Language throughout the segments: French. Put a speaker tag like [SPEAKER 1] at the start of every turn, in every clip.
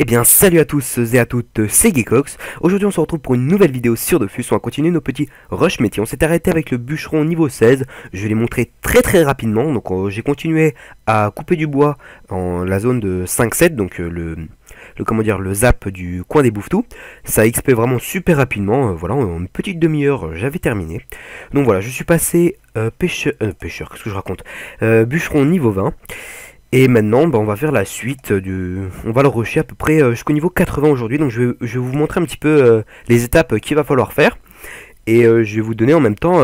[SPEAKER 1] Eh bien salut à tous et à toutes, c'est Geekox. Aujourd'hui on se retrouve pour une nouvelle vidéo sur Dofus. On va continuer nos petits rush métiers. On s'est arrêté avec le bûcheron niveau 16. Je l'ai montré très rapidement. Donc j'ai continué à couper du bois en la zone de 5-7. Donc le zap du coin des bouffetous. Ça XP vraiment super rapidement. Voilà, en une petite demi-heure j'avais terminé. Donc voilà, je suis passé pêcheur, qu'est-ce que je raconte, bûcheron niveau 20. Et maintenant, on va faire la suite on va le rusher à peu près jusqu'au niveau 80 aujourd'hui. Donc je vais vous montrer un petit peu les étapes qu'il va falloir faire. Et je vais vous donner en même temps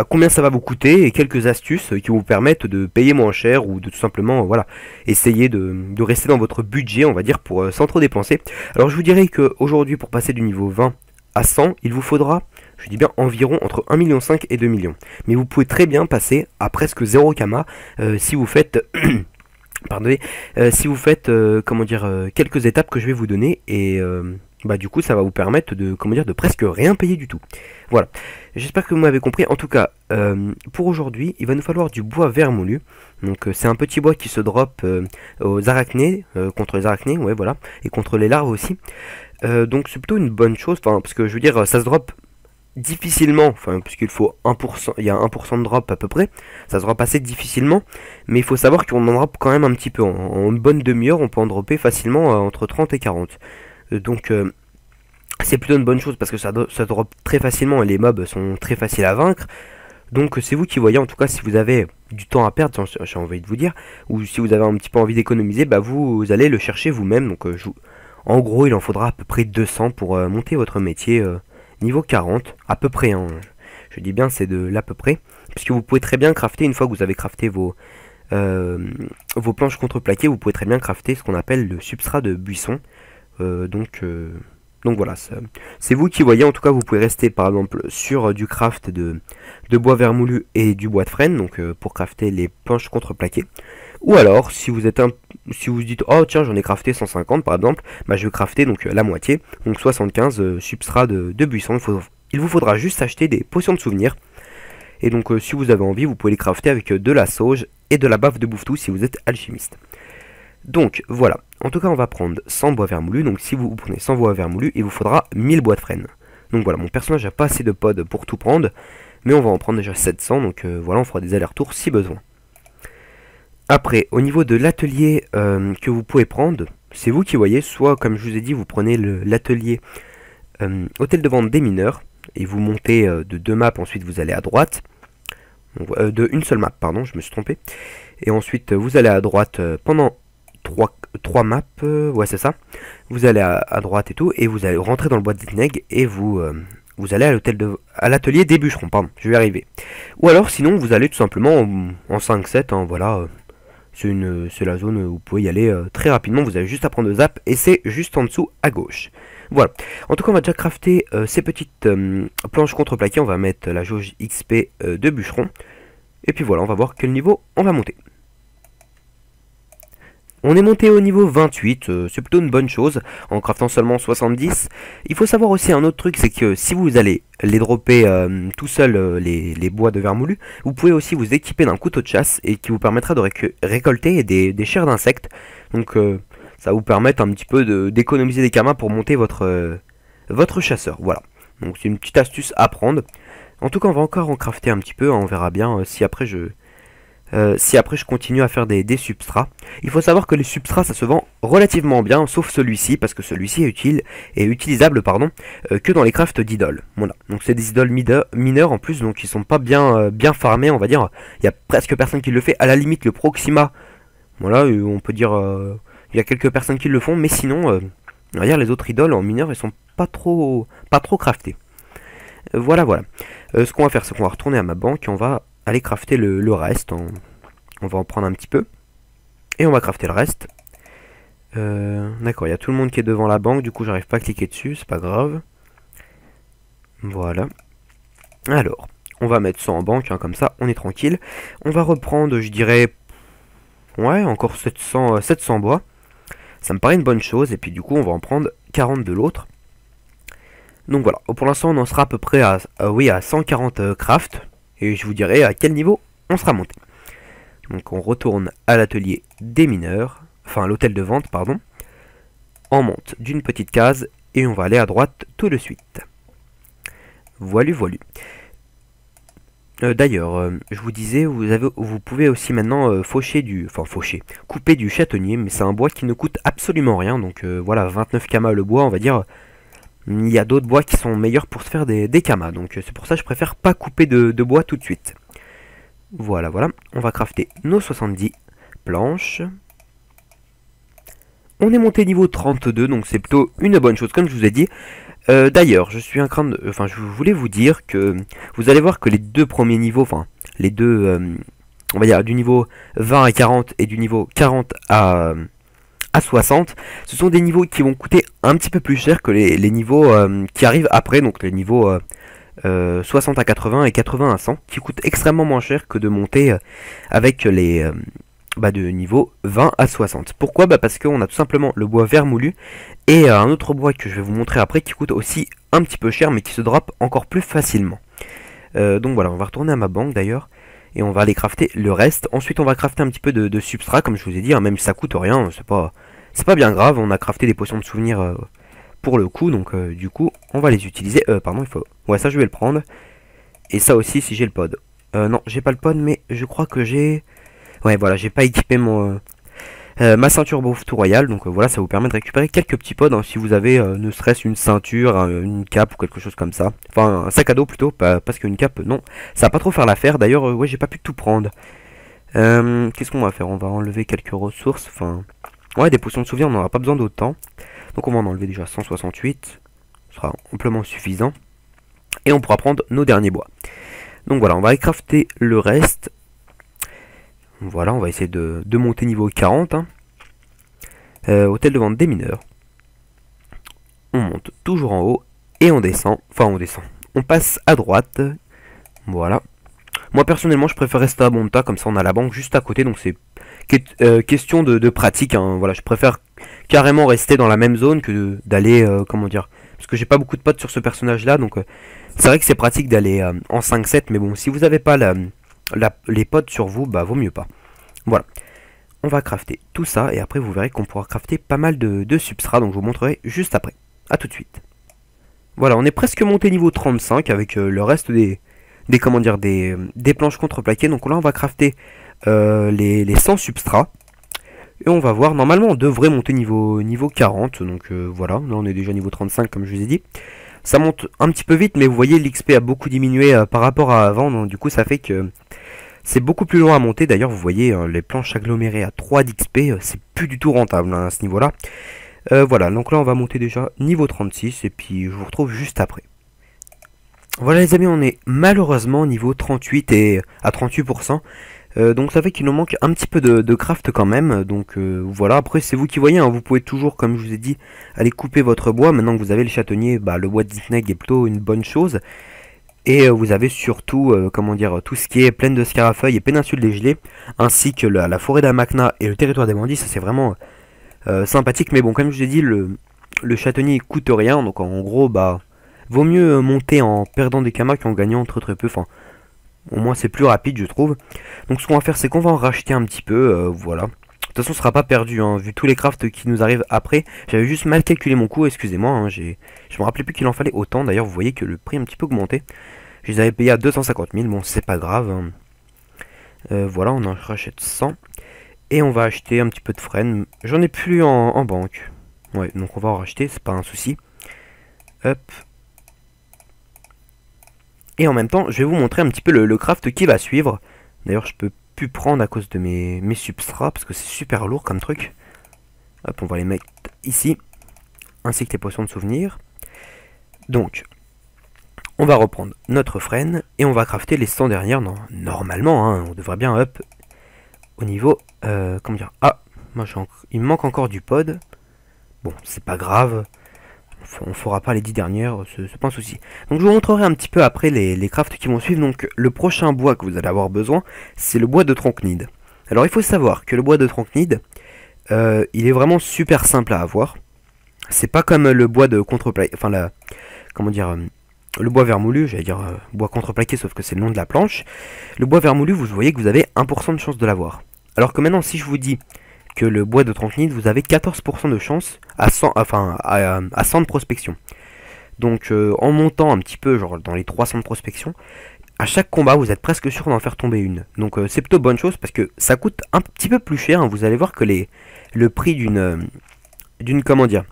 [SPEAKER 1] combien ça va vous coûter et quelques astuces qui vous permettent de payer moins cher ou de tout simplement voilà, essayer de rester dans votre budget, on va dire, pour sans trop dépenser. Alors je vous dirais qu'aujourd'hui, pour passer du niveau 20 à 100, il vous faudra, je dis bien, environ entre 1,5 million et 2 millions. Mais vous pouvez très bien passer à presque 0 kama si vous faites pardonnez, si vous faites quelques étapes que je vais vous donner, et du coup ça va vous permettre de presque rien payer du tout. Voilà, j'espère que vous m'avez compris. En tout cas, pour aujourd'hui, il va nous falloir du bois vermoulu. Donc c'est un petit bois qui se drop aux arachnées, contre les arachnées, ouais voilà, et contre les larves aussi. Donc c'est plutôt une bonne chose, parce que je veux dire, ça se drop difficilement, puisqu'il faut 1%, il y a 1% de drop à peu près, ça se drop assez difficilement, mais il faut savoir qu'on en drop quand même un petit peu, en une bonne demi-heure, on peut en dropper facilement entre 30 et 40. Donc c'est plutôt une bonne chose, parce que ça drop très facilement, et les mobs sont très faciles à vaincre. Donc c'est vous qui voyez. En tout cas, si vous avez du temps à perdre, j'ai envie de vous dire, ou si vous avez un petit peu envie d'économiser, vous allez le chercher vous-même. Donc en gros, il en faudra à peu près 200 pour monter votre métier niveau 40, à peu près, hein. Je dis bien, c'est de l'à peu près, puisque vous pouvez très bien crafter, une fois que vous avez crafté vos planches contreplaquées, vous pouvez très bien crafter ce qu'on appelle le substrat de buisson. Donc voilà, c'est vous qui voyez. En tout cas, vous pouvez rester par exemple sur du craft de bois vermoulu et du bois de frêne, donc pour crafter les planches contreplaquées. Ou alors, si vous vous dites, oh tiens, j'en ai crafté 150 par exemple, je vais crafter donc la moitié, donc 75 substrats de buisson. Il vous faudra juste acheter des potions de souvenirs. Et donc si vous avez envie, vous pouvez les crafter avec de la sauge et de la bave de bouffetou si vous êtes alchimiste. Donc voilà, en tout cas on va prendre 100 bois vermoulu. Donc si vous prenez 100 bois vermoulu, il vous faudra 1000 bois de frêne. Donc voilà, mon personnage n'a pas assez de pods pour tout prendre, mais on va en prendre déjà 700, donc voilà, on fera des allers-retours si besoin. Après, au niveau de l'atelier que vous pouvez prendre, c'est vous qui voyez. Soit, comme je vous ai dit, vous prenez l'atelier hôtel de vente des mineurs, et vous montez de 2 maps, ensuite vous allez à droite, donc, de une seule map, pardon, je me suis trompé, et ensuite vous allez à droite pendant 3 maps, ouais c'est ça, vous allez à droite et tout, et vous allez rentrer dans le bois de Zetneg, et vous allez à l'atelier des bûcherons, pardon, je vais y arriver. Ou alors sinon vous allez tout simplement en 5-7, hein, voilà. C'est la zone où vous pouvez y aller très rapidement. Vous avez juste à prendre le zap, et c'est juste en dessous à gauche. Voilà. En tout cas, on va déjà crafter ces petites planches contreplaquées. On va mettre la jauge XP de bûcheron. Et puis voilà, on va voir quel niveau on va monter. On est monté au niveau 28, c'est plutôt une bonne chose, en craftant seulement 70. Il faut savoir aussi un autre truc, c'est que si vous allez les dropper tout seul, les bois de vermoulu, vous pouvez aussi vous équiper d'un couteau de chasse, et qui vous permettra de récolter des chairs d'insectes. Donc ça va vous permettre un petit peu d'économiser des kamas pour monter votre chasseur. Voilà, donc c'est une petite astuce à prendre. En tout cas, on va encore en crafter un petit peu, hein, on verra bien si après je continue à faire des substrats. Il faut savoir que les substrats, ça se vend relativement bien, sauf celui-ci, parce que celui-ci est utilisable que dans les crafts d'idoles. Voilà, donc c'est des idoles mineurs en plus, donc ils sont pas bien farmés, on va dire. Il y a presque personne qui le fait. À la limite, le Proxima, voilà, on peut dire, il y a quelques personnes qui le font, mais sinon, on va dire, les autres idoles en mineurs, ils sont pas trop craftés. Voilà. Ce qu'on va faire, c'est qu'on va retourner à ma banque, et on va aller crafter le reste. On va en prendre un petit peu, et on va crafter le reste. D'accord, il y a tout le monde qui est devant la banque, du coup j'arrive pas à cliquer dessus, c'est pas grave. Voilà. Alors, on va mettre ça en banque, hein, comme ça on est tranquille. On va reprendre, je dirais, ouais, encore 700 bois. Ça me paraît une bonne chose, et puis du coup on va en prendre 40 de l'autre. Donc voilà, pour l'instant on en sera à peu près à 140 craft. Et je vous dirai à quel niveau on sera monté. Donc on retourne à l'atelier des mineurs, enfin à l'hôtel de vente, pardon. on monte d'une petite case et on va aller à droite tout de suite. Voilà. D'ailleurs, je vous disais, vous pouvez aussi maintenant couper du châtaignier, mais c'est un bois qui ne coûte absolument rien, donc voilà, 29 kamas le bois, on va dire. Il y a d'autres bois qui sont meilleurs pour se faire des kamas, donc c'est pour ça que je préfère pas couper de bois tout de suite. Voilà, on va crafter nos 70 planches. On est monté niveau 32, donc c'est plutôt une bonne chose, comme je vous ai dit. D'ailleurs, je voulais vous dire que vous allez voir que les deux premiers niveaux, enfin les deux, on va dire du niveau 20 à 40 et du niveau 40 à 60, ce sont des niveaux qui vont coûter un petit peu plus cher que les niveaux qui arrivent après, donc les niveaux 60 à 80 et 80 à 100, qui coûtent extrêmement moins cher que de monter avec les de niveau 20 à 60. Pourquoi? Parce qu'on a tout simplement le bois vermoulu et un autre bois que je vais vous montrer après qui coûte aussi un petit peu cher mais qui se drop encore plus facilement. Donc voilà, on va retourner à ma banque d'ailleurs et on va aller crafter le reste. Ensuite on va crafter un petit peu de substrat comme je vous ai dit, hein, même si ça coûte rien, c'est pas bien grave. On a crafté des potions de souvenirs pour le coup, donc du coup on va les utiliser. Pardon, ouais, ça je vais le prendre. Et ça aussi si j'ai le pod. Non, j'ai pas le pod mais je crois que j'ai... Ouais, voilà, j'ai pas équipé ma ceinture Beauftou Royale, donc voilà, ça vous permet de récupérer quelques petits pods, hein, si vous avez ne serait-ce une ceinture, une cape ou quelque chose comme ça. Enfin, un sac à dos plutôt, parce qu'une cape, non, ça va pas trop faire l'affaire. D'ailleurs, ouais, j'ai pas pu tout prendre. Qu'est-ce qu'on va faire? On va enlever quelques ressources, enfin... Ouais, des potions de souvenir, on n'aura pas besoin d'autant. Donc on va en enlever déjà 168, ce sera amplement suffisant. Et on pourra prendre nos derniers bois. Donc voilà, on va crafter le reste. Voilà, on va essayer de monter niveau 40. Hein. Hôtel de vente des mineurs. On monte toujours en haut et on descend. Enfin, on descend. On passe à droite. Voilà. Moi, personnellement, je préfère rester à Bonta. Comme ça, on a la banque juste à côté. Donc, c'est question de pratique. Hein. Voilà, je préfère carrément rester dans la même zone que d'aller... comment dire? Parce que j'ai pas beaucoup de potes sur ce personnage-là. Donc, c'est vrai que c'est pratique d'aller en 5-7. Mais bon, si vous n'avez pas les pods sur vous, bah vaut mieux pas. Voilà, on va crafter tout ça et après vous verrez qu'on pourra crafter pas mal de substrats, donc je vous montrerai juste après. A tout de suite. Voilà, on est presque monté niveau 35 avec le reste des planches contreplaquées. Donc là on va crafter les 100 substrats et on va voir, normalement on devrait monter niveau 40. Donc voilà, là on est déjà niveau 35 comme je vous ai dit. Ça monte un petit peu vite mais vous voyez l'XP a beaucoup diminué par rapport à avant, donc du coup ça fait que c'est beaucoup plus long à monter. D'ailleurs vous voyez les planches agglomérées à 3 d'XP, c'est plus du tout rentable hein, à ce niveau là. Voilà, donc là on va monter déjà niveau 36 et puis je vous retrouve juste après. Voilà les amis, on est malheureusement niveau 38 et à 38%. Donc ça fait qu'il nous manque un petit peu de craft quand même. Donc voilà, après c'est vous qui voyez, hein, vous pouvez toujours, comme je vous ai dit, aller couper votre bois. Maintenant que vous avez le châtaignier, le bois de Disney est plutôt une bonne chose. Et vous avez surtout, comment dire, tout ce qui est plaine de Scarafeuille et péninsule des gelées, ainsi que la forêt d'Amacna et le territoire des bandits. Ça c'est vraiment sympathique. Mais bon, comme je vous ai dit, le châtaignier coûte rien. Donc en gros, vaut mieux monter en perdant des kamas qu'en gagnant très peu. Enfin, au moins c'est plus rapide je trouve. Donc ce qu'on va faire c'est qu'on va en racheter un petit peu, voilà. De toute façon ce sera pas perdu, hein, vu tous les crafts qui nous arrivent après. J'avais juste mal calculé mon coût, excusez-moi, hein, je me rappelais plus qu'il en fallait autant. D'ailleurs vous voyez que le prix a un petit peu augmenté. Je les avais payés à 250 000, bon c'est pas grave. Hein. Voilà, on en rachète 100. Et on va acheter un petit peu de frêne. J'en ai plus en banque. Ouais, donc on va en racheter, c'est pas un souci. Hop. Et en même temps, je vais vous montrer un petit peu le craft qui va suivre. D'ailleurs, je peux plus prendre à cause de mes substrats, parce que c'est super lourd comme truc. Hop, on va les mettre ici. Ainsi que les potions de souvenirs. Donc, on va reprendre notre frêne, et on va crafter les 100 dernières. Non, normalement, hein, on devrait bien up au niveau... comment dire? Ah, moi, il me manque encore du pod. Bon, c'est pas grave. On fera pas les 10 dernières, c'est pas un souci. Donc je vous montrerai un petit peu après les crafts qui vont suivre. Donc le prochain bois que vous allez avoir besoin, c'est le bois de tronchnide. Alors il faut savoir que le bois de tronchnide, il est vraiment super simple à avoir. C'est pas comme le bois de contreplaqué, enfin comment dire, le bois vermoulu, j'allais dire bois contreplaqué, sauf que c'est le nom de la planche. Le bois vermoulu, vous voyez que vous avez 1% de chance de l'avoir. Alors que maintenant, si je vous dis que le bois de Tranchnid, vous avez 14% de chance à 100, enfin, à 100 de prospection. Donc en montant un petit peu, genre dans les 300 de prospection, à chaque combat, vous êtes presque sûr d'en faire tomber une. Donc c'est plutôt bonne chose parce que ça coûte un petit peu plus cher. Hein. Vous allez voir que le prix comment dire,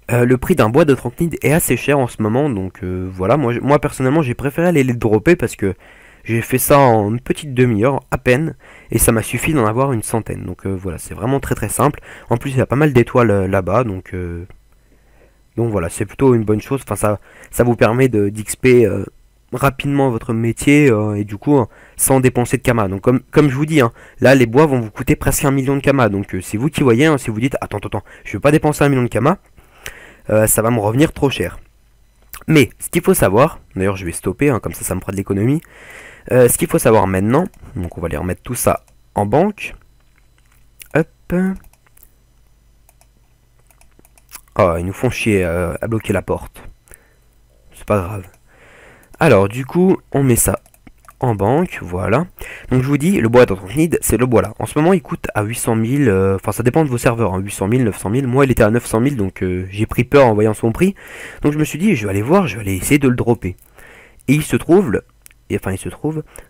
[SPEAKER 1] le prix d'un bois de Tranchnid est assez cher en ce moment. Donc voilà, moi personnellement, j'ai préféré aller les dropper parce que j'ai fait ça en une petite demi-heure à peine et ça m'a suffi d'en avoir une centaine. Donc voilà, c'est vraiment très très simple. En plus, il y a pas mal d'étoiles là-bas, donc voilà, c'est plutôt une bonne chose. Enfin, ça vous permet d'XP rapidement votre métier et du coup sans dépenser de Kama. Donc comme je vous dis, hein, là les bois vont vous coûter presque 1 million de Kama. Donc c'est vous qui voyez, hein, si vous dites attends, je veux pas dépenser 1 million de Kama, ça va me revenir trop cher. Mais ce qu'il faut savoir, d'ailleurs je vais stopper, hein, comme ça me fera de l'économie. Ce qu'il faut savoir maintenant, donc on va aller remettre tout ça en banque. Hop. Oh, ils nous font chier à bloquer la porte. C'est pas grave. Alors du coup, on met ça en banque, voilà. Donc je vous dis, le bois de Tranchnid, c'est le bois là. En ce moment, il coûte à 800 000, enfin ça dépend de vos serveurs, hein, 800 000, 900 000. Moi, il était à 900 000, donc j'ai pris peur en voyant son prix. Donc je me suis dit, je vais aller voir, je vais aller essayer de le dropper. Et il se trouve,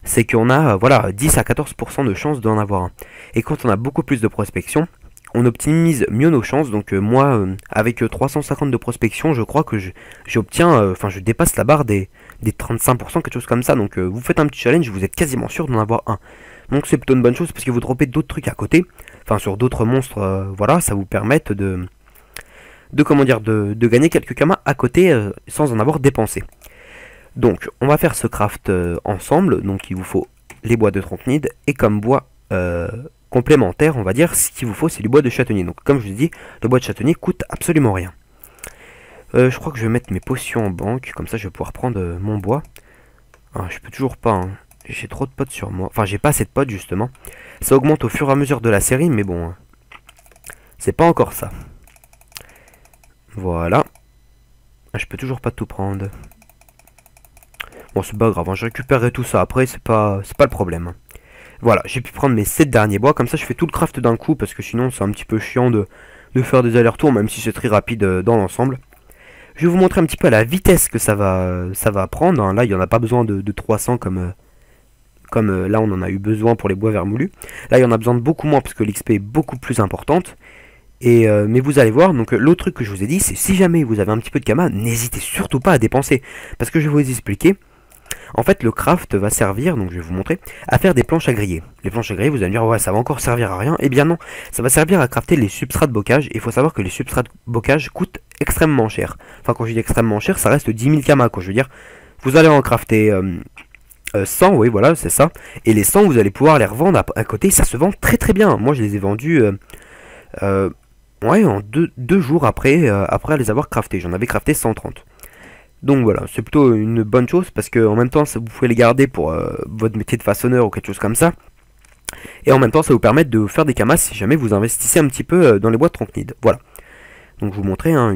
[SPEAKER 1] c'est qu'on a voilà 10 à 14% de chance d'en avoir un. Et quand on a beaucoup plus de prospection, on optimise mieux nos chances. Donc moi, avec 350 de prospection, je crois que j'obtiens, enfin je dépasse la barre des 35%, quelque chose comme ça. Donc vous faites un petit challenge, vous êtes quasiment sûr d'en avoir un. Donc c'est plutôt une bonne chose parce que vous droppez d'autres trucs à côté, enfin sur d'autres monstres, voilà, ça vous permet de comment dire, de gagner quelques kamas à côté sans en avoir dépensé. Donc on va faire ce craft ensemble. Donc il vous faut les bois de Tranchnid et comme bois complémentaire, on va dire, ce qu'il vous faut c'est du bois de châtaignier. Donc comme je vous ai dit, le bois de châtaignier coûte absolument rien. Je crois que je vais mettre mes potions en banque, comme ça je vais pouvoir prendre mon bois. Ah, je peux toujours pas, hein. J'ai trop de potes sur moi. Enfin j'ai pas assez de potes justement. Ça augmente au fur et à mesure de la série, mais bon, c'est pas encore ça. Voilà. Je peux toujours pas tout prendre. Bon, c'est pas grave, hein, je récupérerai tout ça après, c'est pas le problème. Voilà, j'ai pu prendre mes 7 derniers bois, comme ça je fais tout le craft d'un coup, parce que sinon c'est un petit peu chiant de faire des allers-retours, même si c'est très rapide dans l'ensemble. Je vais vous montrer un petit peu à la vitesse que ça va prendre, hein. Là, il n'y en a pas besoin de 300 comme là on en a eu besoin pour les bois vermoulus. Là, il y en a besoin de beaucoup moins, parce que l'XP est beaucoup plus importante. Et mais vous allez voir, donc l'autre truc que je vous ai dit, c'est si jamais vous avez un petit peu de Kama, n'hésitez surtout pas à dépenser. Parce que je vais vous expliquer. En fait, le craft va servir, donc je vais vous montrer, à faire des planches à griller. Les planches à griller, vous allez me dire, ouais, ça va encore servir à rien. Eh bien non, ça va servir à crafter les substrats de bocage. Et il faut savoir que les substrats de bocage coûtent extrêmement cher. Enfin, quand je dis extrêmement cher, ça reste 10 000 Kama, quoi. Je veux dire, vous allez en crafter 100, oui, voilà, c'est ça. Et les 100, vous allez pouvoir les revendre à côté. Ça se vend très très bien. Moi, je les ai vendus ouais, en deux jours après les avoir craftés. J'en avais crafté 130. Donc voilà, c'est plutôt une bonne chose parce que en même temps, vous pouvez les garder pour votre métier de façonneur ou quelque chose comme ça. Et en même temps, ça vous permet de faire des kamas si jamais vous investissez un petit peu dans les bois de Tranchnid. Voilà. Donc je vous montrer hein,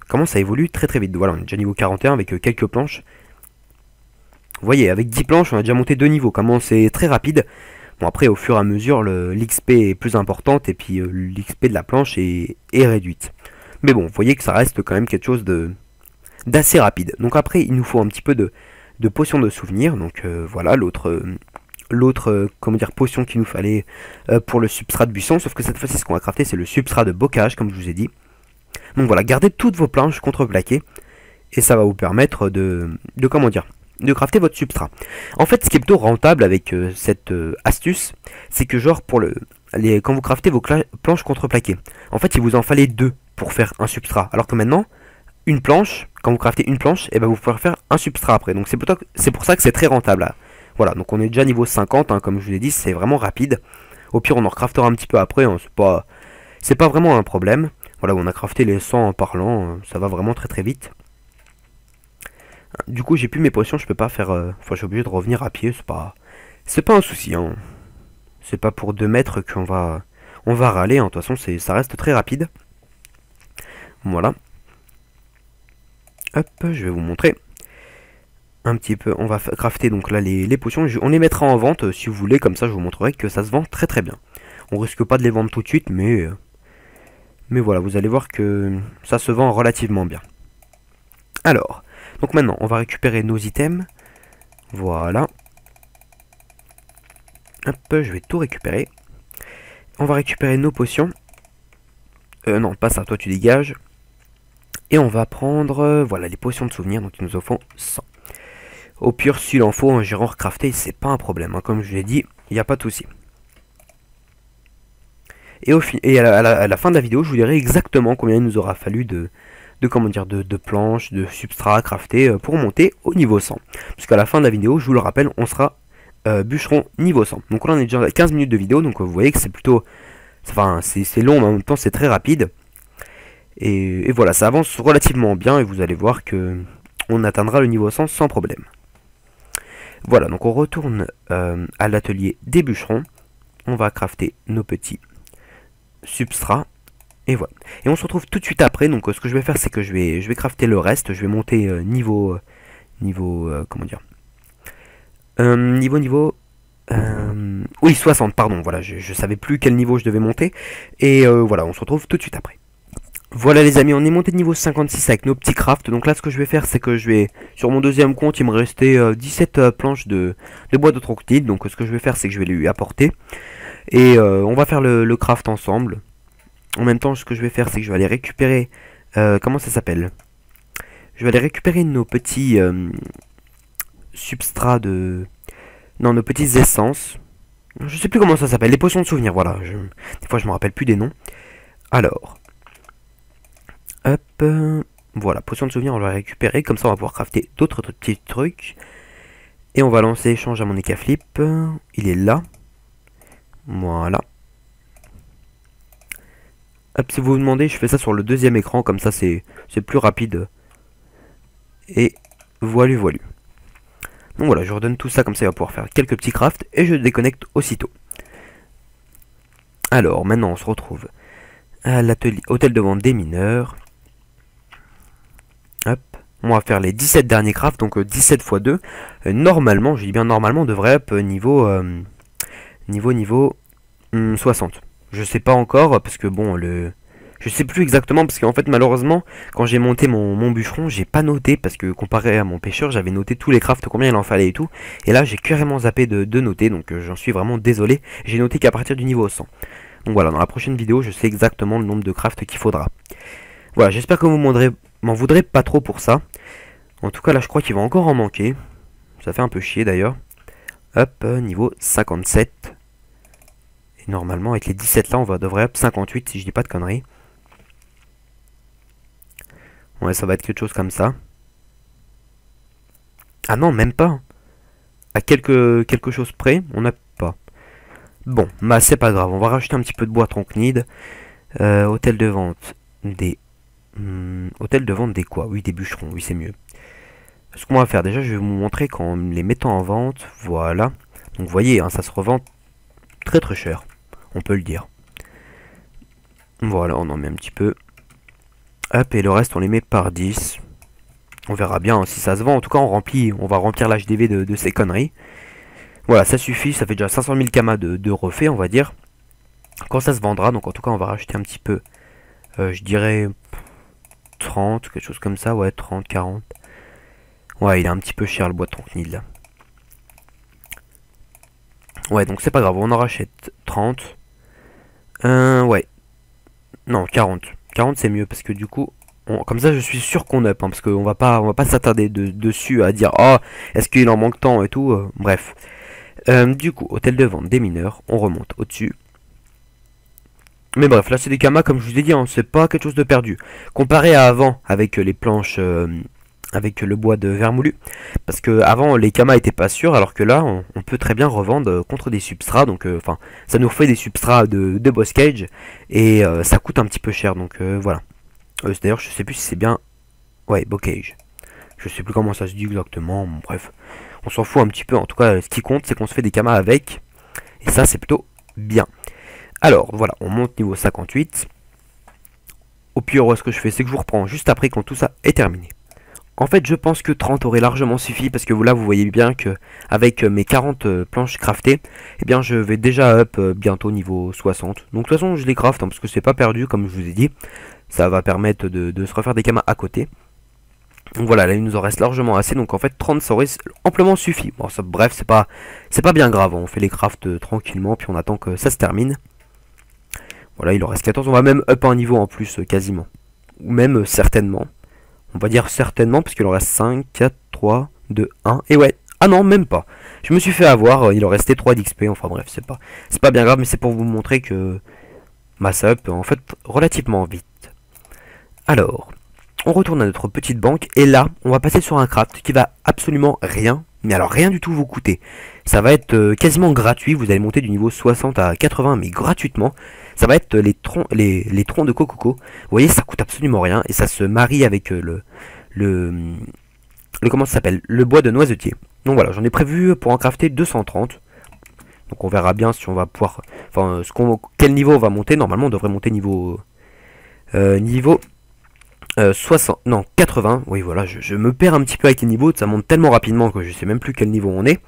[SPEAKER 1] comment ça évolue très très vite. Voilà, on est déjà niveau 41 avec quelques planches. Vous voyez, avec 10 planches, on a déjà monté 2 niveaux. Comment c'est très rapide. Bon après, au fur et à mesure, l'XP est plus importante et puis l'XP de la planche est réduite. Mais bon, vous voyez que ça reste quand même quelque chose d'assez rapide. Donc après il nous faut un petit peu de potions de souvenir. Donc voilà l'autre comment dire potion qu'il nous fallait pour le substrat de buisson. Sauf que cette fois-ci ce qu'on va crafter c'est le substrat de bocage comme je vous ai dit. Donc voilà, gardez toutes vos planches contreplaquées et ça va vous permettre de comment dire, de crafter votre substrat. En fait ce qui est plutôt rentable avec cette astuce, c'est que genre pour quand vous craftez vos planches contreplaquées, en fait il vous en fallait 2 pour faire un substrat. Alors que maintenant une planche, quand vous craftez une planche, et ben vous pouvez faire un substrat après. Donc c'est pour ça que c'est très rentable. Là. Voilà, donc on est déjà niveau 50, hein, comme je vous l'ai dit, c'est vraiment rapide. Au pire, on en craftera un petit peu après, hein, c'est pas vraiment un problème. Voilà, on a crafté les 100 en parlant, ça va vraiment très très vite. Du coup, j'ai plus mes potions, je peux pas faire... Enfin, je suis obligé de revenir à pied, c'est pas un souci. Hein. C'est pas pour 2 mètres qu'on va râler, hein. De toute façon, ça reste très rapide. Voilà. Hop, je vais vous montrer un petit peu. On va crafter donc là les potions. On les mettra en vente si vous voulez, comme ça je vous montrerai que ça se vend très très bien. On risque pas de les vendre tout de suite, mais voilà, vous allez voir que ça se vend relativement bien. Alors, donc maintenant, on va récupérer nos items. Voilà. Hop, je vais tout récupérer. On va récupérer nos potions. Non, pas ça, toi tu dégages. Et on va prendre, voilà, les potions de souvenir, donc il nous en faut 100. Au pire, s'il en faut, un gérant recrafté, c'est pas un problème. Hein. Comme je l'ai dit, il n'y a pas de souci. Et à la fin de la vidéo, je vous dirai exactement combien il nous aura fallu de planches, de substrats craftés pour monter au niveau 100. Puisqu'à la fin de la vidéo, je vous le rappelle, on sera bûcheron niveau 100. Donc là, on est déjà à 15 minutes de vidéo, donc vous voyez que c'est plutôt... Enfin, c'est long, mais en même temps, c'est très rapide. Et voilà, ça avance relativement bien, et vous allez voir que on atteindra le niveau 100 sans problème. Voilà, donc on retourne à l'atelier des bûcherons. On va crafter nos petits substrats. Et voilà. Et on se retrouve tout de suite après. Donc ce que je vais faire, c'est que je vais crafter le reste. Je vais monter comment dire, oui, 60, pardon. Voilà, je savais plus quel niveau je devais monter. Et voilà, on se retrouve tout de suite après. Voilà les amis, on est monté de niveau 56 avec nos petits crafts. Donc là ce que je vais faire, c'est que je vais, sur mon deuxième compte, il me restait 17 planches de bois de troctile. Donc ce que je vais faire, c'est que je vais lui apporter. Et on va faire le craft ensemble. En même temps, ce que je vais faire, c'est que je vais aller récupérer... comment ça s'appelle? Je vais aller récupérer nos petits substrats de... Non, nos petites essences. Je sais plus comment ça s'appelle. Les potions de souvenir, voilà. Des fois, je me rappelle plus des noms. Alors... Hop, voilà, potion de souvenir, on va la récupérer, comme ça on va pouvoir crafter d'autres petits trucs. Et on va lancer échange à mon Ekaflip, il est là. Voilà. Hop, si vous vous demandez, je fais ça sur le deuxième écran, comme ça c'est plus rapide. Et voilà. Donc voilà, je redonne tout ça, comme ça il va pouvoir faire quelques petits crafts, et je déconnecte aussitôt. Alors, maintenant on se retrouve à l'atelier, hôtel de vente des mineurs. Hop, on va faire les 17 derniers crafts, donc 17 x 2. Normalement, je dis bien normalement, on devrait up niveau 60. Je sais pas encore, parce que bon, je sais plus exactement, parce qu'en fait, malheureusement, quand j'ai monté mon bûcheron, j'ai pas noté, parce que comparé à mon pêcheur, j'avais noté tous les crafts, combien il en fallait et tout. Et là, j'ai carrément zappé de noter, donc j'en suis vraiment désolé. J'ai noté qu'à partir du niveau 100. Donc voilà, dans la prochaine vidéo, je sais exactement le nombre de crafts qu'il faudra. Voilà, j'espère que vous m'en voudrez pas trop pour ça. En tout cas, là, je crois qu'il va encore en manquer. Ça fait un peu chier, d'ailleurs. Hop, niveau 57. Et normalement, avec les 17 là, devrait up 58, si je dis pas de conneries. Ouais, ça va être quelque chose comme ça. Ah non, même pas. À quelque chose près, on n'a pas. Bon, bah c'est pas grave. On va rajouter un petit peu de bois tronchnide. Hôtel de vente des... hôtel de vente des quoi? Oui, des bûcherons, oui, c'est mieux. Ce qu'on va faire, déjà, je vais vous montrer qu'en les mettant en vente, voilà. Donc, vous voyez, hein, ça se revend très très cher, on peut le dire. Voilà, on en met un petit peu. Hop, et le reste, on les met par 10. On verra bien hein, si ça se vend. En tout cas, on va remplir l'HDV de ces conneries. Voilà, ça suffit, ça fait déjà 500 000 kamas de refait, on va dire. Quand ça se vendra, donc en tout cas, on va rajouter un petit peu, je dirais 30, quelque chose comme ça, ouais, 30, 40. Ouais, il est un petit peu cher le bois de tronchnide là. Ouais, donc c'est pas grave, on en rachète 30. Ouais. Non, 40. 40 c'est mieux parce que du coup, comme ça je suis sûr qu'on up, hein, parce qu'on va pas s'attarder dessus à dire oh, est-ce qu'il en manque tant et tout. Bref. Du coup, hôtel de vente des mineurs, on remonte au-dessus. Mais bref, là c'est des kamas comme je vous ai dit, hein, c'est pas quelque chose de perdu. Comparé à avant avec les planches... avec le bois de vermoulu, parce que avant les kamas étaient pas sûrs, alors que là on peut très bien revendre contre des substrats, donc enfin ça nous fait des substrats de boss cage et ça coûte un petit peu cher, donc voilà. D'ailleurs je sais plus si c'est bien, ouais, bocage, je sais plus comment ça se dit exactement, bon, bref, on s'en fout un petit peu. En tout cas ce qui compte c'est qu'on se fait des kamas avec, et ça c'est plutôt bien. Alors voilà, on monte niveau 58. Au pire, ce que je fais, c'est que je vous reprends juste après quand tout ça est terminé. En fait, je pense que 30 aurait largement suffi parce que là, vous voyez bien que avec mes 40 planches craftées, eh bien, je vais déjà up bientôt niveau 60. Donc, de toute façon, je les craft hein, parce que c'est pas perdu, comme je vous ai dit. Ça va permettre de se refaire des kamas à côté. Donc voilà, là, il nous en reste largement assez. Donc, en fait, 30, ça aurait amplement suffi. Bon, ça, bref, c'est pas bien grave. On fait les crafts tranquillement, puis on attend que ça se termine. Voilà, il en reste 14. On va même up un niveau en plus, quasiment. Ou même certainement. On va dire certainement, parce qu'il en reste 5, 4, 3, 2, 1. Et ouais, ah non, même pas. Je me suis fait avoir, il en restait 3 d'XP. Enfin bref, c'est pas bien grave, mais c'est pour vous montrer que ça up en fait relativement vite. Alors, on retourne à notre petite banque. Et là, on va passer sur un craft qui va absolument rien, mais alors rien du tout vous coûter. Ça va être quasiment gratuit. Vous allez monter du niveau 60 à 80, mais gratuitement. Ça va être les troncs de coco. Vous voyez, ça coûte absolument rien. Et ça se marie avec le comment ça s'appelle, le bois de noisetier. Donc voilà, j'en ai prévu pour en crafter 230. Donc on verra bien si on va pouvoir... Enfin, quel niveau on va monter. Normalement, on devrait monter niveau... 60... Non, 80. Oui, voilà, je me perds un petit peu avec les niveaux. Ça monte tellement rapidement que je sais même plus quel niveau on est.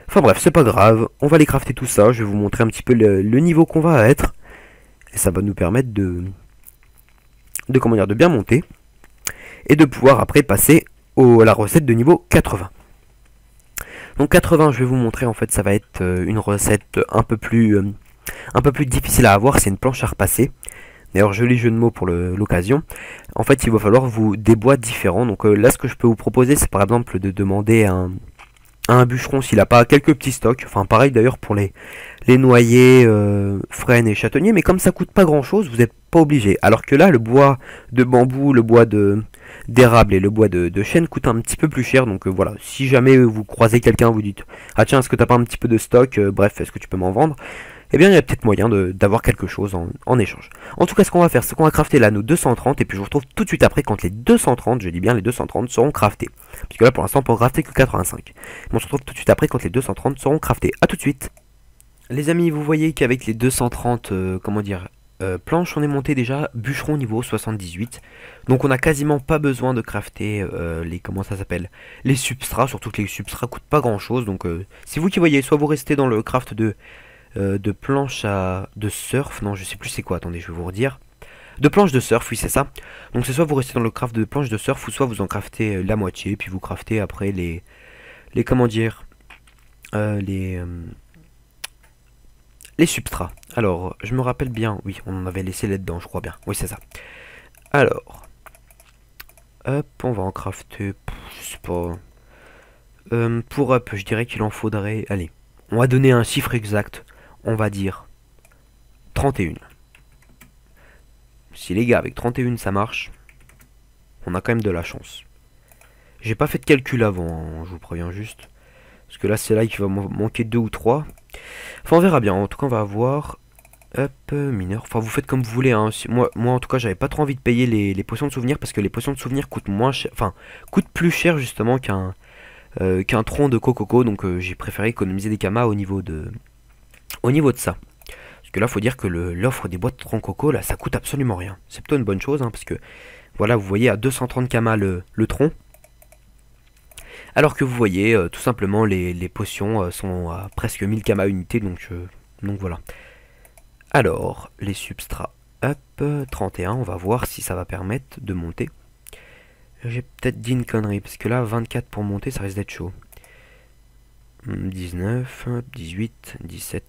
[SPEAKER 1] Enfin bref, c'est pas grave. On va aller crafter tout ça. Je vais vous montrer un petit peu le niveau qu'on va être. Et ça va nous permettre de bien monter. Et de pouvoir après passer à la recette de niveau 80. Donc 80, je vais vous montrer, en fait, ça va être une recette un peu plus difficile à avoir. C'est une planche à repasser. D'ailleurs, joli jeu de mots pour l'occasion. En fait, il va falloir des bois différents. Donc là, ce que je peux vous proposer, c'est par exemple de demander à un bûcheron s'il n'a pas quelques petits stocks. Enfin, pareil d'ailleurs pour les noyers, frênes et châtaigniers. Mais comme ça coûte pas grand chose, vous n'êtes pas obligé. Alors que là, le bois de bambou, le bois d'érable et le bois de chêne coûte un petit peu plus cher. Donc voilà, si jamais vous croisez quelqu'un, vous dites ah tiens, est-ce que t'as pas un petit peu de stock, bref, est-ce que tu peux m'en vendre? Eh bien, il y a peut-être moyen d'avoir quelque chose en échange. En tout cas, ce qu'on va faire, c'est qu'on va crafter là nos 230. Et puis je vous retrouve tout de suite après quand les 230, je dis bien les 230, seront craftés. Puisque là, pour l'instant, on peut crafter que 85. Mais on se retrouve tout de suite après quand les 230 seront craftés. A tout de suite. Les amis, vous voyez qu'avec les 230, planches, on est monté déjà bûcheron niveau 78. Donc on n'a quasiment pas besoin de crafter les substrats. Surtout que les substrats coûtent pas grand chose. Donc c'est vous qui voyez, soit vous restez dans le craft de planches de surf. Non, je sais plus c'est quoi, attendez, je vais vous redire. De planches de surf, oui c'est ça. Donc c'est soit vous restez dans le craft de planches de surf, ou soit vous en craftez la moitié, puis vous craftez après les substrats. Alors, je me rappelle bien, oui, on en avait laissé là-dedans, je crois bien. Oui, c'est ça. Alors, hop, on va en crafter, je sais pas. Pour up, je dirais qu'il en faudrait, allez, on va donner un chiffre exact. On va dire 31. Si les gars, avec 31 ça marche, on a quand même de la chance. J'ai pas fait de calcul avant, hein, je vous préviens juste. Parce que là, c'est là qu'il va manquer 2 ou 3. Enfin, on verra bien. En tout cas, on va avoir... Hop, mineur. Enfin, vous faites comme vous voulez. Hein. Moi, en tout cas, j'avais pas trop envie de payer les potions de souvenir. Parce que les potions de souvenir coûtent moins cher. Enfin, coûtent plus cher, justement, qu'un tronc de coco. Donc, j'ai préféré économiser des kamas au niveau de ça. Parce que là, faut dire que l'offre des bois de tronc coco, là, ça coûte absolument rien. C'est plutôt une bonne chose. Hein, parce que, voilà, vous voyez, à 230 kamas le tronc. Alors que vous voyez, tout simplement, les potions sont à presque 1000 kamas unité, donc voilà. Alors, les substrats, hop, 31, on va voir si ça va permettre de monter. J'ai peut-être dit une connerie, parce que là, 24 pour monter, ça risque d'être chaud. 19, 18, 17...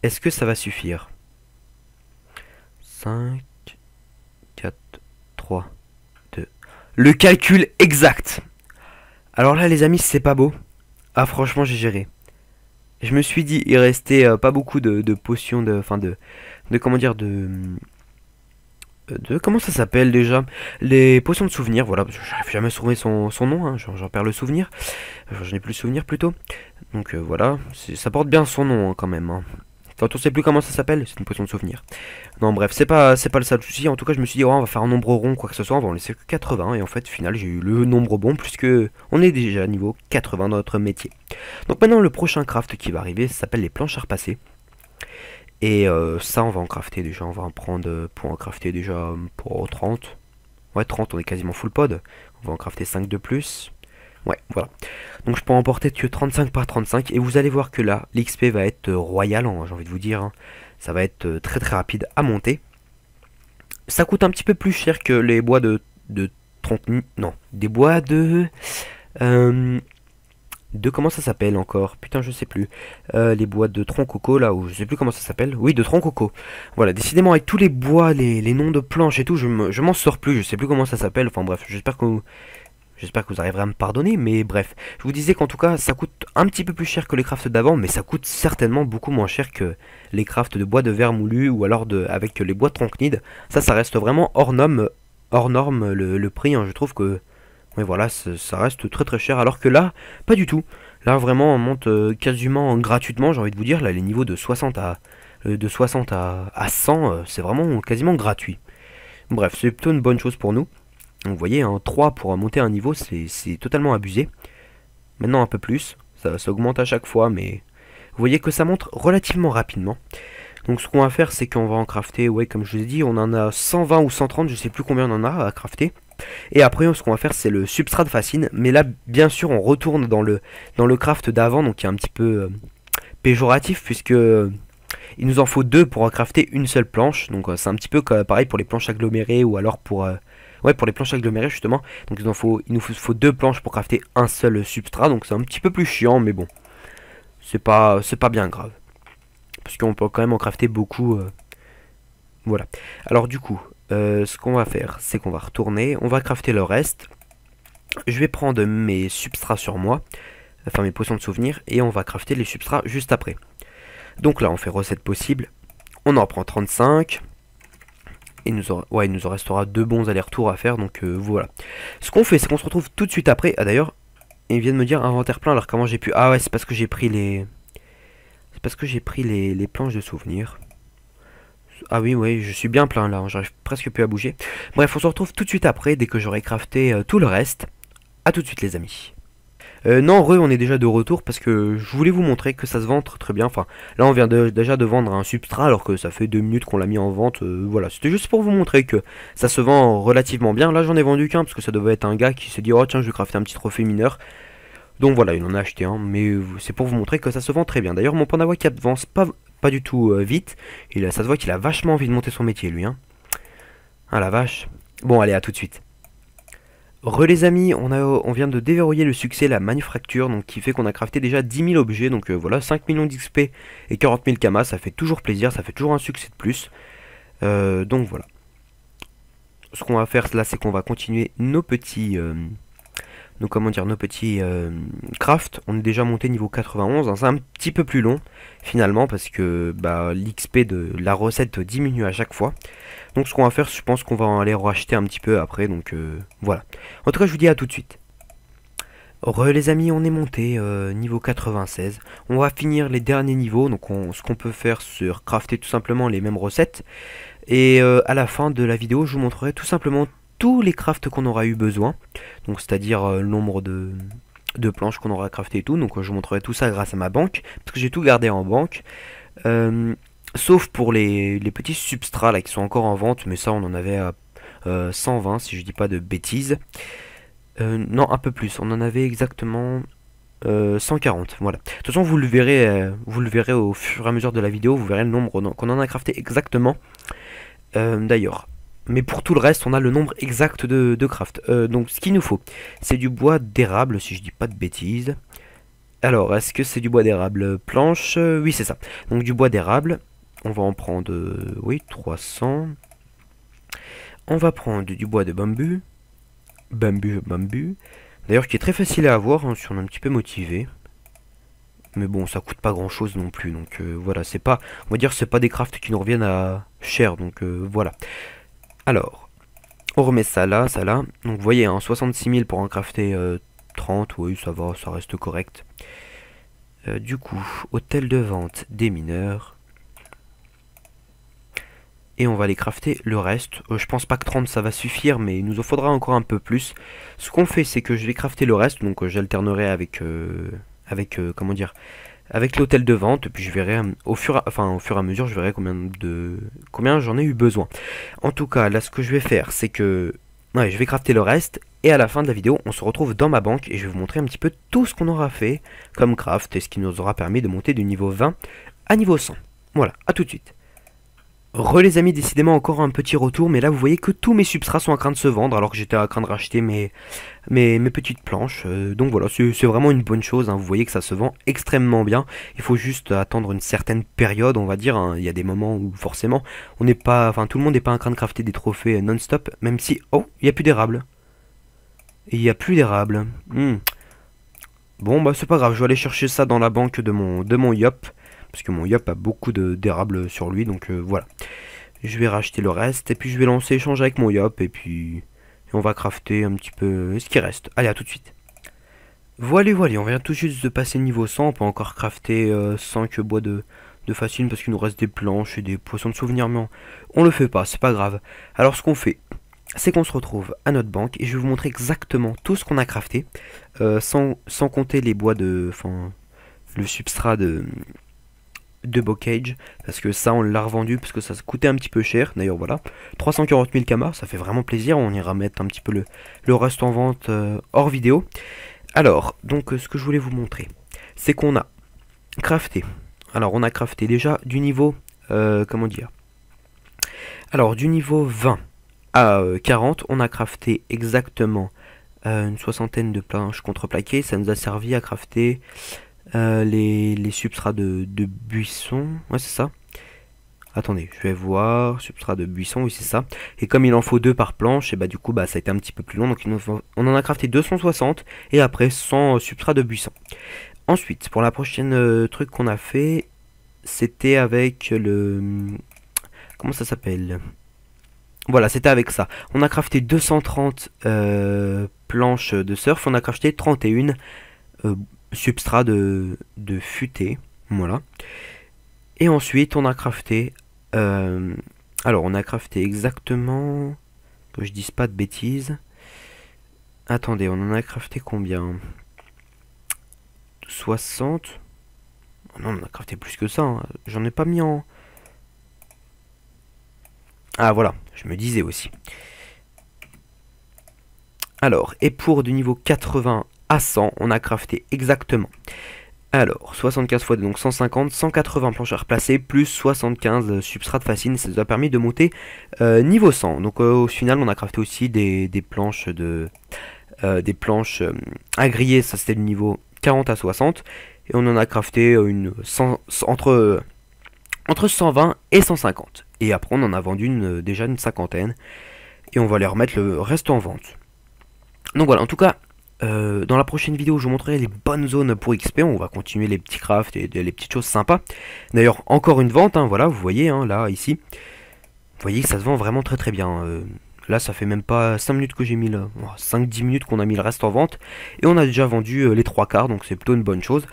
[SPEAKER 1] Est-ce que ça va suffire? 5, 4, 3... Le calcul exact. Alors là les amis, c'est pas beau. Ah franchement j'ai géré. Je me suis dit il restait pas beaucoup de potions de comment ça s'appelle déjà, les potions de souvenir. Voilà, j'arrive jamais à trouver son nom, hein, j'en perds le souvenir. J'en ai plus le souvenir plutôt. Donc voilà, ça porte bien son nom hein, quand même. Hein. Quand on sait plus comment ça s'appelle, c'est une potion de souvenir. Non bref, c'est pas le seul souci. En tout cas, je me suis dit, oh, on va faire un nombre rond, quoi que ce soit, on va en laisser que 80. Et en fait, au final, j'ai eu le nombre bon, puisque on est déjà niveau 80 dans notre métier. Donc maintenant, le prochain craft qui va arriver, ça s'appelle les planches à repasser. Et ça, on va en crafter déjà. On va en prendre pour en crafter déjà pour 30. Ouais, 30, on est quasiment full pod. On va en crafter 5 de plus. Ouais, voilà. Donc je peux emporter que 35 par 35. Et vous allez voir que là, l'XP va être royal, hein, j'ai envie de vous dire. Hein. Ça va être très très rapide à monter. Ça coûte un petit peu plus cher que les bois de tronc... Non, des bois de comment ça s'appelle encore? Putain, je sais plus. Les bois de tronc coco là, ou je sais plus comment ça s'appelle. Oui, de tronc coco. Voilà, décidément avec tous les bois, les noms de planches et tout, je m'en sors plus. Je sais plus comment ça s'appelle. Enfin bref, j'espère que vous arriverez à me pardonner. Mais bref, je vous disais qu'en tout cas, ça coûte un petit peu plus cher que les crafts d'avant, mais ça coûte certainement beaucoup moins cher que les crafts de bois de verre moulu ou alors avec les bois de tronchnide. Ça reste vraiment hors norme le prix. Hein, je trouve que mais voilà, ça reste très très cher, alors que là, pas du tout. Là, vraiment, on monte quasiment gratuitement, j'ai envie de vous dire. Là, les niveaux de 60 à 100, c'est vraiment quasiment gratuit. Bref, c'est plutôt une bonne chose pour nous. Donc, vous voyez, un 3 pour monter un niveau, c'est totalement abusé. Maintenant, un peu plus. Ça augmente à chaque fois, mais vous voyez que ça monte relativement rapidement. Donc, ce qu'on va faire, c'est qu'on va en crafter, ouais, comme je vous ai dit, on en a 120 ou 130, je sais plus combien on en a à crafter. Et après, ce qu'on va faire, c'est le substrat de fascine. Mais là, bien sûr, on retourne dans le craft d'avant, donc qui est un petit peu péjoratif, puisque il nous en faut deux pour crafter une seule planche. Donc c'est un petit peu pareil pour les planches agglomérées, ou alors pour les planches agglomérées justement. Donc il nous faut deux planches pour crafter un seul substrat. Donc c'est un petit peu plus chiant, mais bon, c'est pas bien grave, parce qu'on peut quand même en crafter beaucoup. Voilà. Alors du coup, ce qu'on va faire, c'est qu'on va retourner, on va crafter le reste. Je vais prendre mes substrats sur moi, enfin mes potions de souvenir, et on va crafter les substrats juste après. Donc là, on fait recette possible. On en prend 35. Et il nous en restera deux bons allers-retours à faire, donc voilà. Ce qu'on fait, c'est qu'on se retrouve tout de suite après. Ah d'ailleurs, il vient de me dire inventaire plein, alors comment j'ai pu... Ah ouais, c'est parce que j'ai pris les... C'est parce que j'ai pris les planches de souvenirs. Ah oui, oui, je suis bien plein là, hein, j'arrive presque plus à bouger. Bref, on se retrouve tout de suite après, dès que j'aurai crafté tout le reste. A tout de suite les amis. Non, on est déjà de retour parce que je voulais vous montrer que ça se vend très bien. Enfin, là on vient déjà de vendre un substrat alors que ça fait 2 minutes qu'on l'a mis en vente. Voilà, c'était juste pour vous montrer que ça se vend relativement bien. Là j'en ai vendu qu'un parce que ça devait être un gars qui s'est dit oh tiens je vais crafter un petit trophée mineur. Donc voilà, il en a acheté un, mais c'est pour vous montrer que ça se vend très bien. D'ailleurs mon panda qui avance pas du tout vite. Ça se voit qu'il a vachement envie de monter son métier lui. Hein. Ah la vache. Bon allez, à tout de suite. Les amis, on vient de déverrouiller le succès, la manufacture, donc qui fait qu'on a crafté déjà 10 000 objets, donc voilà, 5 millions d'XP et 40 000 kamas, ça fait toujours plaisir, ça fait toujours un succès de plus. Donc voilà. Ce qu'on va faire là, c'est qu'on va continuer nos petits... nos petits crafts. On est déjà monté niveau 91, hein, c'est un petit peu plus long finalement parce que l'XP de la recette diminue à chaque fois. Donc ce qu'on va faire, je pense qu'on va aller racheter un petit peu après, donc voilà. En tout cas je vous dis à tout de suite. Les amis, on est monté niveau 96. On va finir les derniers niveaux, donc ce qu'on peut faire c'est crafter tout simplement les mêmes recettes. Et à la fin de la vidéo je vous montrerai tout simplement tous les crafts qu'on aura eu besoin, donc c'est-à-dire le nombre de planches qu'on aura crafté et tout. Donc je vous montrerai tout ça grâce à ma banque, parce que j'ai tout gardé en banque, sauf pour les petits substrats là qui sont encore en vente, mais ça on en avait à 120 si je dis pas de bêtises. Non, un peu plus, on en avait exactement 140, voilà. De toute façon vous le verrez au fur et à mesure de la vidéo, vous verrez le nombre qu'on en a crafté exactement. D'ailleurs, mais pour tout le reste, on a le nombre exact de craft. Donc ce qu'il nous faut, c'est du bois d'érable, si je dis pas de bêtises. Alors, est-ce que c'est du bois d'érable planche? Oui, c'est ça. Donc du bois d'érable, on va en prendre, oui, 300. On va prendre du bois de bambou. Bambou. D'ailleurs, qui est très facile à avoir, hein, si on est un petit peu motivé. Mais bon, ça coûte pas grand chose non plus. Donc voilà, c'est pas, on va dire, c'est pas des crafts qui nous reviennent à cher. Donc voilà. Alors, on remet ça là, ça là. Donc vous voyez, hein, 66 000 pour en crafter 30, oui, ça va, ça reste correct. Du coup, hôtel de vente des mineurs. Et on va aller crafter le reste. Je pense pas que 30 ça va suffire, mais il nous en faudra encore un peu plus. Ce qu'on fait, c'est que je vais crafter le reste, donc j'alternerai avec, comment dire, avec l'hôtel de vente, puis je verrai au fur et à mesure, je verrai combien j'en ai eu besoin. En tout cas, là, ce que je vais faire, c'est que Ouais, je vais crafter le reste. Et à la fin de la vidéo, on se retrouve dans ma banque. Et je vais vous montrer un petit peu tout ce qu'on aura fait comme craft. Et ce qui nous aura permis de monter du niveau 20 à niveau 100. Voilà, à tout de suite. Les amis, décidément encore un petit retour, mais là vous voyez que tous mes substrats sont en train de se vendre alors que j'étais en train de racheter mes petites planches. Donc voilà, c'est vraiment une bonne chose, hein. Vous voyez que ça se vend extrêmement bien. Il faut juste attendre une certaine période, on va dire, hein. Il y a des moments où forcément on n'est pas, enfin tout le monde n'est pas en train de crafter des trophées non-stop, même si, oh, il n'y a plus d'érable. Il n'y a plus d'érable. Bon bah c'est pas grave, je vais aller chercher ça dans la banque de mon Yop. Parce que mon Yop a beaucoup d'érables sur lui, donc voilà. Je vais racheter le reste, et puis je vais lancer échange avec mon Yop, et puis on va crafter un petit peu ce qui reste. Allez, à tout de suite. Voilà, on vient tout juste de passer niveau 100, on peut encore crafter 5 bois de fascine, parce qu'il nous reste des planches et des poissons de souvenir, mais on le fait pas, c'est pas grave. Alors ce qu'on fait, c'est qu'on se retrouve à notre banque, et je vais vous montrer exactement tout ce qu'on a crafté, sans compter les bois de... Enfin, le substrat de bocage, parce que ça on l'a revendu parce que ça coûtait un petit peu cher. D'ailleurs voilà, 340 000 kamas, ça fait vraiment plaisir. On ira mettre un petit peu le reste en vente hors vidéo. Alors donc ce que je voulais vous montrer, c'est qu'on a crafté, alors on a crafté déjà du niveau comment dire, alors du niveau 20 à 40 on a crafté exactement une soixantaine de planches contreplaquées. Ça nous a servi à crafter les substrats de buisson. Ouais, c'est ça. Attendez, je vais voir. Substrat de buisson, oui, c'est ça. Et comme il en faut 2 par planche, et bah du coup, bah ça a été un petit peu plus long. Donc on en a crafté 260 et après 100 substrats de buisson. Ensuite, pour la prochaine truc qu'on a fait, c'était avec le... Comment ça s'appelle? Voilà, c'était avec ça. On a crafté 230 planches de surf. On a crafté 31 substrat de futaie, voilà. Et ensuite on a crafté alors on a crafté exactement, que je dise pas de bêtises, attendez, on en a crafté combien? 60? Non, on a crafté plus que ça, hein. J'en ai pas mis en... Ah voilà, je me disais aussi. Alors, et pour du niveau 80 à 100, on a crafté exactement. Alors, 75 fois 2, donc 150, 180 planches à replacer, plus 75 substrats de fascine, ça nous a permis de monter niveau 100. Donc au final, on a crafté aussi des planches à griller, ça c'était le niveau 40 à 60. Et on en a crafté entre 120 et 150. Et après, on en a vendu déjà une cinquantaine. Et on va les remettre le reste en vente. Donc voilà, en tout cas, dans la prochaine vidéo, je vous montrerai les bonnes zones pour XP. On va continuer les petits crafts et les petites choses sympas. D'ailleurs, encore une vente, hein, voilà, vous voyez, hein, là, ici. Vous voyez que ça se vend vraiment très très bien. Là, ça fait même pas 5 minutes que j'ai mis là. 5-10 minutes qu'on a mis le reste en vente. Et on a déjà vendu les 3 quarts, donc c'est plutôt une bonne chose.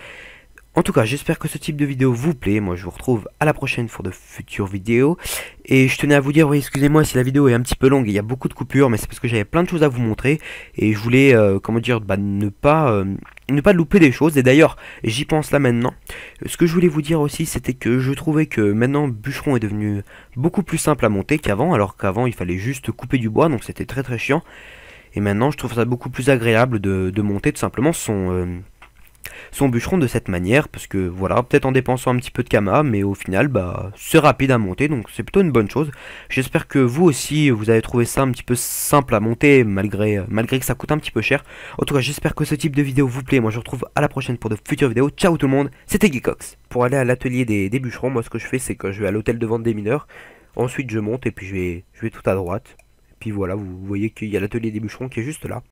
[SPEAKER 1] En tout cas, j'espère que ce type de vidéo vous plaît. Moi, je vous retrouve à la prochaine pour de futures vidéos. Et je tenais à vous dire, oui, excusez-moi si la vidéo est un petit peu longue et il y a beaucoup de coupures, mais c'est parce que j'avais plein de choses à vous montrer. Et je voulais, comment dire, bah, ne pas louper des choses. Et d'ailleurs, j'y pense là maintenant. Ce que je voulais vous dire aussi, c'était que je trouvais que maintenant, Bûcheron est devenu beaucoup plus simple à monter qu'avant. Alors qu'avant, il fallait juste couper du bois, donc c'était très très chiant. Et maintenant, je trouve ça beaucoup plus agréable de monter tout simplement son bûcheron de cette manière, parce que voilà, peut-être en dépensant un petit peu de kama, mais au final bah c'est rapide à monter, donc c'est plutôt une bonne chose. J'espère que vous aussi vous avez trouvé ça un petit peu simple à monter, malgré que ça coûte un petit peu cher. En tout cas, j'espère que ce type de vidéo vous plaît. Moi je vous retrouve à la prochaine pour de futures vidéos. Ciao tout le monde, c'était Geekox. Pour aller à l'atelier des bûcherons, moi ce que je fais, c'est que je vais à l'hôtel de vente des mineurs, ensuite je monte et puis je vais tout à droite, et puis voilà, vous voyez qu'il y a l'atelier des bûcherons qui est juste là.